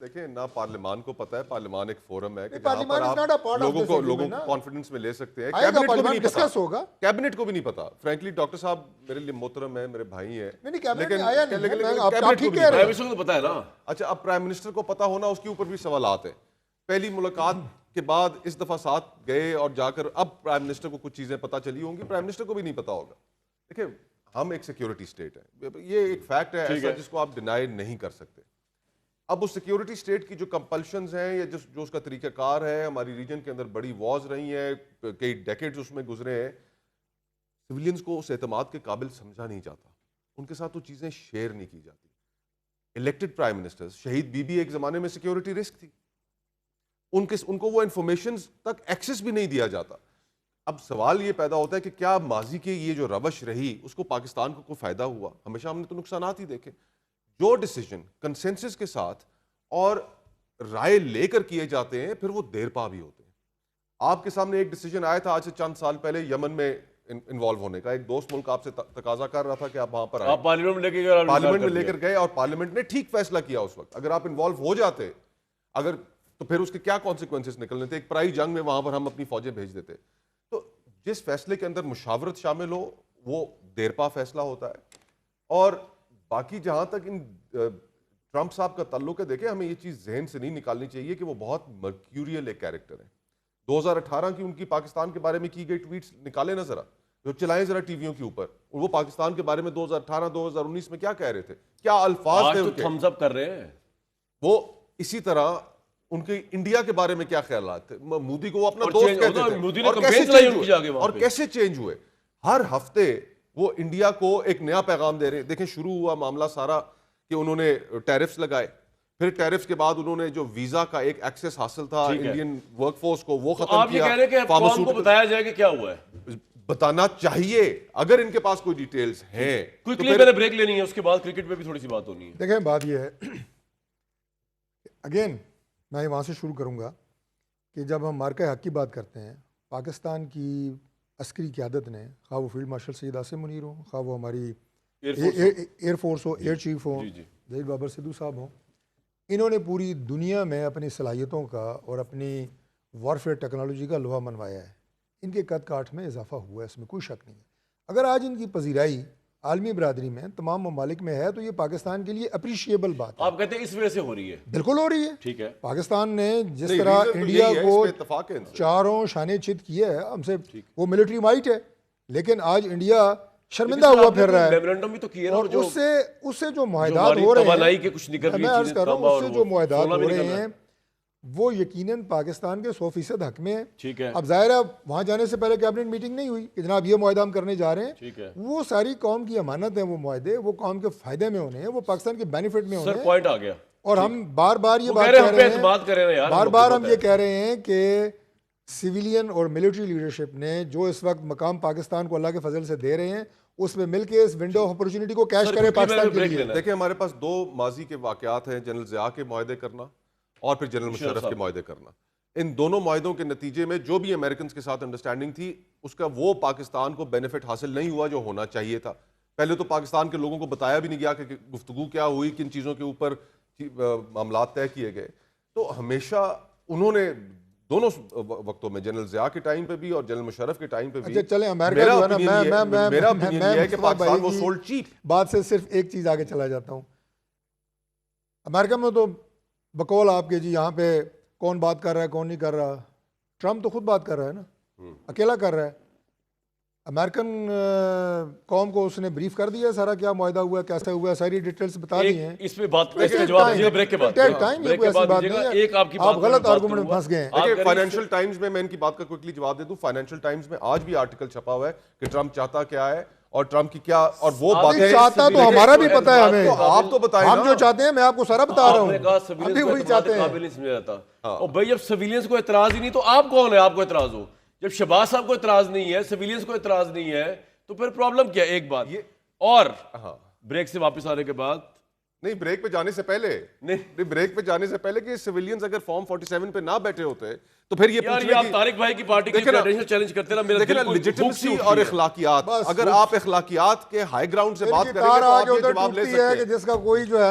دیکھیں نہ پارلیمان کو پتا ہے، پارلیمان ایک فورم ہے کہ جہاں پارلیمان پر is not a part آپ of this لوگوں کو agreement نا۔ کانفیڈنس میں لے سکتے ہیں۔ آئے گا کیبنٹ کو بھی پارلیمان نہیں پتا، ڈسکس ہوگا۔ کیبنٹ کو بھی نہیں پتا۔ فرینکلی ڈاکٹر صاحب میرے لیے محترم ہے، میرے بھائی ہیں، نہیں کیبنٹ لیکن میں آیا نہیں ہے، کیبنٹ آپ کو ٹھیک بھی کہہ رہے نہیں ہیں۔ پتا۔ تو پتا ہے نا۔ اچھا اب پرائم منسٹر کو پتا ہونا، اس کے اوپر بھی سوالات ہیں۔ پہلی ملاقات کے بعد اس دفعہ ساتھ گئے اور جا کر اب پرائم منسٹر کو کچھ چیزیں پتا چلی ہوں گی، پرائم منسٹر کو بھی نہیں پتا ہوگا۔ دیکھیں ہم ایک سیکیورٹی اسٹیٹ ہے، یہ ایک فیکٹ ہے ایسا جس کو آپ ڈینائی نہیں کر سکتے۔ اب اس سیکیورٹی اسٹیٹ کی جو کمپلشنز ہیں یا جو اس کا طریقہ کار ہے، ہماری ریجن کے اندر بڑی وارز رہی ہیں، کئی ڈیکیڈز اس میں گزرے ہیں، سویلینز کو اس اعتماد کے قابل سمجھا نہیں جاتا، ان کے ساتھ وہ چیزیں شیئر نہیں کی جاتی۔ الیکٹڈ پرائم منسٹرز، شہید بی بی ایک زمانے میں سیکیورٹی رسک تھی، ان کو وہ انفارمیشنز تک ایکسس بھی نہیں دیا جاتا۔ اب سوال یہ پیدا ہوتا ہے کہ کیا ماضی کی یہ جو روش رہی اس کو پاکستان کو کوئی فائدہ ہوا؟ ہمیشہ ہم نے تو نقصانات ہی دیکھے۔ جو ڈیسیجن کنسنسس کے ساتھ اور رائے لے کر کیے جاتے ہیں پھر وہ دیر پا بھی ہوتے ہیں۔ آپ کے سامنے ایک ڈیسیجن آیا تھا آج سے چند سال پہلے یمن میں انوالو ہونے کا، ایک دوست ملک آپ سے تقاضا کر رہا تھا کہ آپ وہاں پر آئیں، آپ پارلیمنٹ میں لے کے گئے، پارلیمنٹ میں لے کر گئے اور پارلیمنٹ نے ٹھیک فیصلہ کیا اس وقت۔ اگر آپ انوالو ہو جاتے تو پھر اس کے کیا کانسیکوینسز نکلنے تھے؟ ایک پرائی جنگ میں وہاں پر ہم اپنی فوجیں بھیج دیتے۔ تو جس فیصلے کے اندر مشاورت شامل ہو وہ دیر پا فیصلہ ہوتا ہے۔ اور باقی جہاں تک ان ٹرمپ صاحب کا تعلق ہے، دیکھیں ہمیں یہ چیز ذہن سے نہیں نکالنی چاہیے کہ وہ بہت مرکیوریل ایک کیریکٹر ہیں۔ 2018 کی ان کی پاکستان کے بارے میں کی گئی ٹویٹس نکالیں نا ذرا، جو چلائیں ذرا ٹی ویوں کے اوپر، وہ پاکستان کے بارے میں 2018 2019 میں کیا کہہ رہے تھے، کیا الفاظ تھے ان کے۔ تھمز اپ کر رہے ہیں وہ۔ اسی طرح ان کے انڈیا کے بارے میں کیا خیالات تھے؟ مودی کو وہ اپنا دوست کہتے تھے اور کیسے چینج ہوئے؟ ہر ہفتے وہ انڈیا کو ایک نیا پیغام دے رہے ہیں۔ دیکھیں شروع ہوا معاملہ سارا کہ انہوں نے ٹیرفز لگائے، پھر ٹیرفز کے بعد انہوں نے جو ویزا کا ایک ایکسس حاصل تھا انڈین ورک فورس کو وہ ختم آپ یہ کہہ رہے ہیں کہ قوم کو بتایا جائے کہ کیا ہوا ہے؟ بتانا چاہیے اگر ان کے پاس کوئی ڈیٹیلز ہیں۔ کوئکلی میں نے بریک لینی ہے، اس کے بعد کرکٹ پہ بھی تھوڑی سی بات ہونی ہے۔ دیکھیں بات یہ ہے، اگین میں وہاں سے شروع کروں گا کہ جب ہم مارکہ حق کی بات کرتے ہیں، پاکستان کی عسکری قیادت نے، خواہ وہ فیلڈ مارشل سید عاصم منیر ہوں، خواہ وہ ہماری ایئر فورس ہو، ایئر چیف ہوں ظہیر بابر سدھو صاحب ہوں، انہوں نے پوری دنیا میں اپنی صلاحیتوں کا اور اپنی وارفیئر ٹیکنالوجی کا لوہا منوایا ہے۔ ان کے قد کاٹھ میں اضافہ ہوا ہے، اس میں کوئی شک نہیں ہے۔ اگر آج ان کی پذیرائی عالمی برادری میں تمام ممالک میں ہے تو یہ پاکستان کے لیے اپریشیبل بات ہے۔ آپ کہتے ہیں اس وجہ سے ہو رہی ہے؟ بالکل ہو رہی ہے۔ ٹھیک ہے، پاکستان نے جس طرح انڈیا کو چاروں شانے چت کیا ہے، ہم سے وہ ملٹری مائٹ ہے، لیکن آج انڈیا شرمندہ ہوا پھر رہا ہے۔ اور اس سے جو معاہدات ہو رہے ہیں، میں عرض کر رہا ہوں، اس سے جو معاہدات ہو رہے ہیں وہ یقیناً پاکستان کے 100% حق میں ہے۔ اب ظاہر ہے وہاں جانے سے پہلے کیبنٹ میٹنگ نہیں ہوئی کہ جناب یہ معاہدہ ہم کرنے جا رہے ہیں، وہ ساری قوم کی امانت ہیں، وہ معاہدے وہ قوم کے فائدے میں ہونے ہیں، وہ پاکستان کے بینیفٹ میں ہونے ہیں۔ پوائنٹ آ گیا۔ اور ہم بار بار یہ بات کہہ رہے ہیں، بار بار ہم یہ کہہ رہے ہیں کہ سویلین اور ملٹری لیڈرشپ نے جو اس وقت مقام پاکستان کو اللہ کے فضل سے دے رہے ہیں، اس میں مل کے اس ونڈو آف اپرچونٹی کو کیش کریں پاکستان کے لیے۔ دیکھیں ہمارے پاس دو ماضی کے واقعات ہیں، جنرل ضیاء کے معاہدے کرنا اور پھر جنرل مشرف کے معاہدے کرنا۔ ان دونوں معاہدوں کے نتیجے میں جو بھی امریکنز کے ساتھ انڈرسٹینڈنگ تھی اس کا وہ پاکستان کو بینیفٹ حاصل نہیں ہوا جو ہونا چاہیے تھا۔ پہلے تو پاکستان کے لوگوں کو بتایا بھی نہیں گیا کہ گفتگو کیا ہوئی، کن چیزوں کے اوپر معاملات طے کیے گئے۔ تو ہمیشہ انہوں نے دونوں وقتوں میں، جنرل ضیاء کے ٹائم پہ بھی اور جنرل مشرف کے ٹائم پہ بھی، چلیں امریکہ جو ہے نا، میرا اوپینین یہ ہے کہ پاکستان وہ سولڈ چیپ۔ بات سے صرف ایک چیز آگے چلا جاتا ہوں، امریکہ میں تو بقول آپ کے جی یہاں پہ کون بات کر رہا ہے کون نہیں کر رہا، ٹرمپ تو خود بات کر رہا ہے نا، اکیلا کر رہا ہے۔ امریکن قوم کو اس نے بریف کر دیا سارا کیا معاہدہ ہوا ہے، کیسے ہوا ہے، ساری ڈیٹیلز بتا دی ہیں۔ اس پہ بات کا جواب دیجیے بریک کے بعد۔ آپ غلط آرگومنٹ میں پھنس گئے ہیں۔ فائنینشل ٹائمز میں ان کی بات کا کوئکلی جواب دے دوں، فائنینشل ٹائمز میں آج بھی آرٹیکل چھپا ہوا ہے کہ ٹرمپ چاہتا کیا ہے اور ٹرمپ کی کیا، اور وہ باتیں چاہتا تو ہمارا بھی پتہ ہے ہمیں، آپ تو بتائیں ہم جو چاہتے ہیں میں آپ کو سارا بتا رہا ہوں، ہم بھی وہی چاہتے ہیں۔ قابل نہیں سمجھا جاتا۔ اور بھائی جب سویلینس کو اعتراض ہی نہیں تو آپ کون ہے آپ کو اعتراض ہو؟ جب شہباز صاحب کو اعتراض نہیں ہے، سویلینس کو اعتراض نہیں ہے، تو پھر پرابلم کیا؟ ایک بات اور بریک سے واپس آنے کے بعد، نہیں بریک پہ جانے سے پہلے، نہیں بریک پہ جانے سے پہلے کہ سویلینز اگر فارم 47 پہ نہ بیٹھے ہوتے تو پھر یہ پوچھنے کی، آپ طارق بھائی کی پارٹی کی کریڈنشل چیلنج کرتے نا، میرا دل لیجٹمیسی اور اخلاقیات، اگر آپ اخلاقیات کے ہائی گراؤنڈ سے بات کریں گے تو آپ یہ جواب لے سکتے ہیں کہ جس کا کوئی جو ہے